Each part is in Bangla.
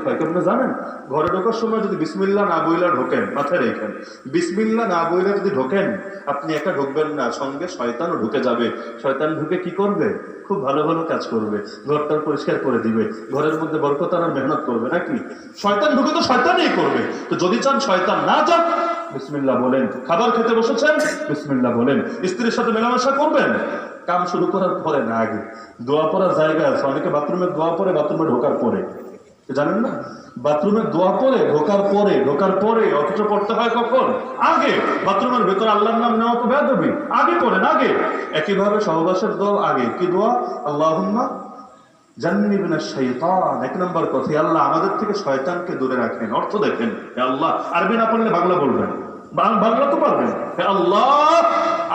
হয় কেমনে জানেন? ঘরে ঢোকার সময় যদি বিসমিল্লাহ না বইলা ঢোকেন, মাথায় রেখেন, বিসমিল্লাহ না বইলা যদি ঢোকেন, আপনি একা ঢুকবেন না, সঙ্গে শয়তানও ঢুকে যাবে। শয়তান ঢুকে কি করবে? খুব ভালো ভালো কাজ করবে, ঘরটা পরিষ্কার করে দিবে, ঘরের মধ্যে বরকত আনার মেহনত করবে নাকি? শয়তান ঢুকে তো শয়তানই করবে। তো যদি চান শয়তান না যাক, বিসমিল্লাহ বলেন। খাবার খেতে বসেছেন, বিসমিল্লাহ বলেন। স্ত্রীর সাথে মেলামেশা করবেন, কাম শুরু করার পরে না, আগে। দোয়া পড়ার জায়গা আছে, অনেকে বাথরুমে দোয়া পড়ে বাথরুমে ঢোকার পরে, জানেন না? বাথরুমে দোয়া পড়ে ঢোকার পরে অথচ পড়তে হয় কখন? আগে। বাথরুমের ভেতরে আল্লাহর নাম নেওয়া তো বেয়াদবি, আগে পড়েন, আগে। একইভাবে সহবাসের দোয়া আগে। কি দোয়া? আল্লাহুম্মা জান্নিবনা শাইতান। এক নম্বর কথা, আল্লাহ আমাদের থেকে শয়তানকে দূরে রাখেন। অর্থ দেখেন, হে আল্লাহ। আরবি না পারলে বাংলা বলবেন, বাংলা তো পারবেন। হে আল্লাহ,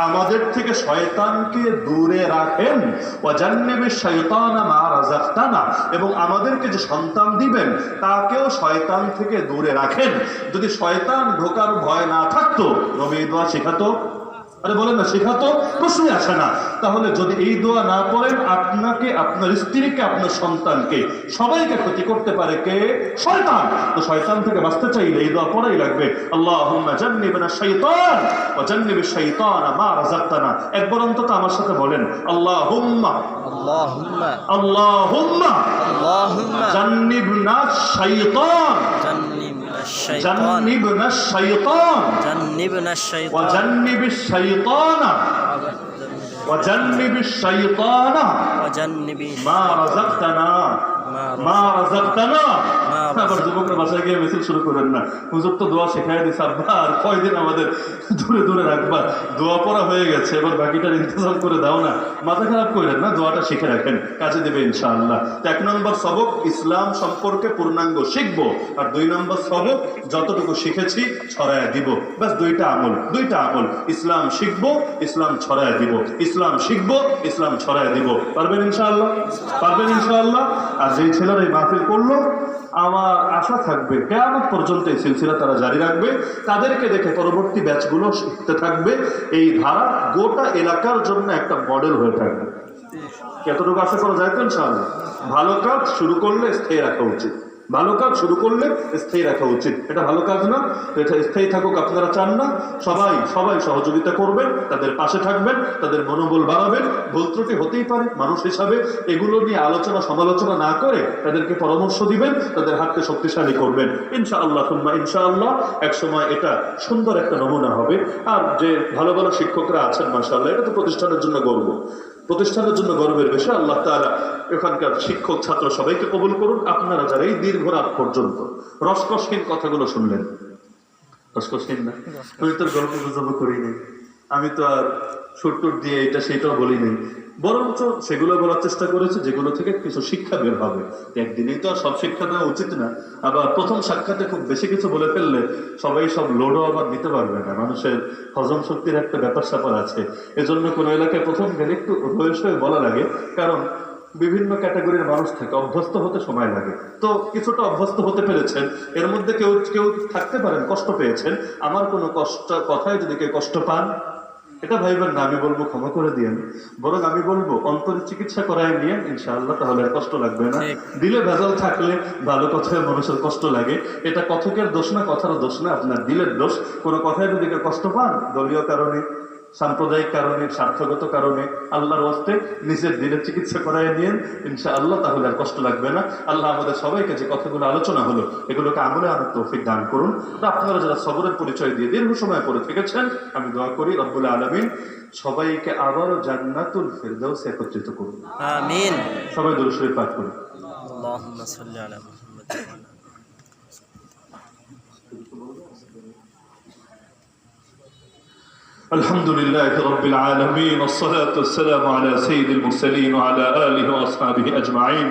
আমাদের থেকে শয়তানকে দূরে রাখেন। ওয়া জান্নিবিশ শাইতানা মা রাযাকতানা, এবং আমাদেরকে যে সন্তান দিবেন তাকেও শয়তান থেকে দূরে রাখেন। যদি শয়তান ঢোকার ভয় না থাকতো, নবী এই দোয়া শেখাতো? আরে বলেন না, শেখাতো? প্রশ্নই আসে না। তাহলে যদি এই দোয়া না পড়েন, আপনাকে, আপনার স্ত্রীকে, আপনার সন্তানকে, সবাইকে ক্ষতি করতে পারে কে? শয়তান। তো শয়তান থেকে বাঁচতে চাইলে এই দোয়া পড়াই লাগবে। আল্লাহুম্মা জান্নিবনা শাইতান ওয়া জান্নিবিশ শাইতানা মা রাযাকতানা। একবার অন্তত আমার সাথে বলেন, আল্লাহুম্মা আল্লাহুম্মা আল্লাহুম্মা আল্লাহুম্মা জান্নিবনা শাইতান জান্নিবনা শাইতান জান্নিবনা শাইতান ওয়া জান্নিবনা শাইতান জান্নিবিশ শাইতানা وجنب الشيطان ما رزقتنا মা রাযাকতানা। আবার যুবকরা বাসায় গিয়ে মিছিল শুরু করেন না, হুজুর তো দোয়া শেখাই দিয়েছে, আব্বা আর কয়দিন আমাদের দূরে দূরে রাখবা, দোয়া পড়া হয়ে গেছে, এবার বাকিটার ইন্তজাম করে দাও না। মাথা খারাপ করেন না, দোয়াটা শিখে রাখেন, কাজে দেবে ইনশাআল্লাহ। তো 1 নম্বর সবক, ইসলাম সম্পর্কে পূর্ণাঙ্গ শিখবো। আর 2 নম্বর সবক, যতটুকু শিখেছি ছড়ায় দিব। ব্যাস দুইটা আমল। ইসলাম শিখবো, ইসলাম ছড়ায় দিব, ইসলাম শিখবো, ইসলাম ছড়ায় দিব। পারবেন ইনশাআল্লাহ? পারবেন ইনশাআল্লাহ? আর যেই ছেলেরা এই মাহফিল করলো, আমার আশা থাকবে কিয়ামত পর্যন্ত এই সিলসিলা তারা জারি রাখবে। তাদেরকে দেখে পরবর্তী ব্যাচগুলো শিখতে থাকবে। এই ধারা গোটা এলাকার জন্য একটা মডেল হয়ে থাকবে। কতটুকু আশা করা যায় তো ইনশাআল্লাহ? ভালো কাজ শুরু করলে স্থায়ী রাখা উচিত, ভালো কাজ শুরু করলে স্থায়ী রাখা উচিত। এটা ভালো কাজ না? এটা স্থায়ী থাকুক আপনারা চান না? সবাই সহযোগিতা করবেন, তাদের পাশে থাকবেন, তাদের মনোবল বাড়াবেন। ভুল ত্রুটি হতেই পারে, মানুষ হিসাবে এগুলো নিয়ে আলোচনা সমালোচনা না করে তাদেরকে পরামর্শ দিবেন, তাদের হাতকে শক্তিশালী করবেন। ইনশাআল্লাহ সুম্মা ইনশাআল্লাহ একসময় এটা সুন্দর একটা নমুনা হবে। আর যে ভালো ভালো শিক্ষকরা আছেন মাশাআল্লাহ, এটা তো প্রতিষ্ঠানের জন্য গর্ব, প্রতিষ্ঠানের জন্য গর্বের বিষয়। আল্লাহ তাআলা এখানকার শিক্ষক ছাত্র সবাইকে কবুল করুন। আপনারা যারা এই দীর্ঘ রাত পর্যন্ত রসকসহীন কথাগুলো শুনলেন, রসকসহীন না, আমি তো গল্প গুজব করি নাই, আমি তো আর সুরটুর দিয়ে এটা সেটাও বলি নাই, বরঞ্চ সেগুলো বলার চেষ্টা করেছে যেগুলো থেকে কিছু শিক্ষা বের হবে। একদিনেই তো আর সব শিক্ষা দেওয়া উচিত না। আবার প্রথম সাক্ষাতে খুব বেশি কিছু বলে ফেললে সবাই সব লোডও আবার দিতে পারবে না, মানুষের হজম শক্তির একটা ব্যাপার স্যাপার আছে। এজন্য কোনো এলাকায় প্রথম গেলে একটু হয়ে বলা লাগে, কারণ বিভিন্ন ক্যাটাগরির মানুষ থাকে, অভ্যস্ত হতে সময় লাগে। তো কিছুটা অভ্যস্ত হতে পেরেছেন, এর মধ্যে কেউ থাকতে পারেন কষ্ট পেয়েছেন। আমার কোনো কথায় যদি কেউ কষ্ট পান, এটা ভাইবেন না আমি বলবো ক্ষমা করে দিয়েন, বরং আমি বলবো অন্তরের চিকিৎসা করায় নিয়ে ইনশাআল্লাহ, তাহলে আর কষ্ট লাগবে না। দিলে ভেজাল থাকলে ভালো কথায় মানুষের কষ্ট লাগে, এটা কথকের দোষ না, কথার দোষ না, আপনার দিলের দোষ। কোনো কথায় যদি কেউ কষ্ট পান, দলীয় কারণে, সাম্প্রদায়িক কারণে, স্বার্থগত কারণে, আল্লাহর ওয়াস্তে নিজের দিলের চিকিৎসা করায় নিয়েন ইনশাআল্লাহ, তাহলে আর কষ্ট লাগবে না। আল্লাহ আমাদের সবাইকে যে কথাগুলো আলোচনা হলো এগুলোকে আমলে আনার তৌফিক দান করুন। তো আপনারা যারা সবরের পরিচয় দিয়ে দীর্ঘ সময় পরে থেকেছেন, আমি দোয়া করি রব্বুল আলামিন সবাইকে আবারও জান্নাতুল ফিরদাউসে একত্রিত করুন, আমিন। সবাই দুরূদ শরীফ পাঠ করুন। আল্লাহুম্মা সাল্লি আলা মুহাম্মাদ। الحمد لله رب العالمين، والصلاة والسلام على سيد المرسلين وعلى آله وأصحابه أجمعين.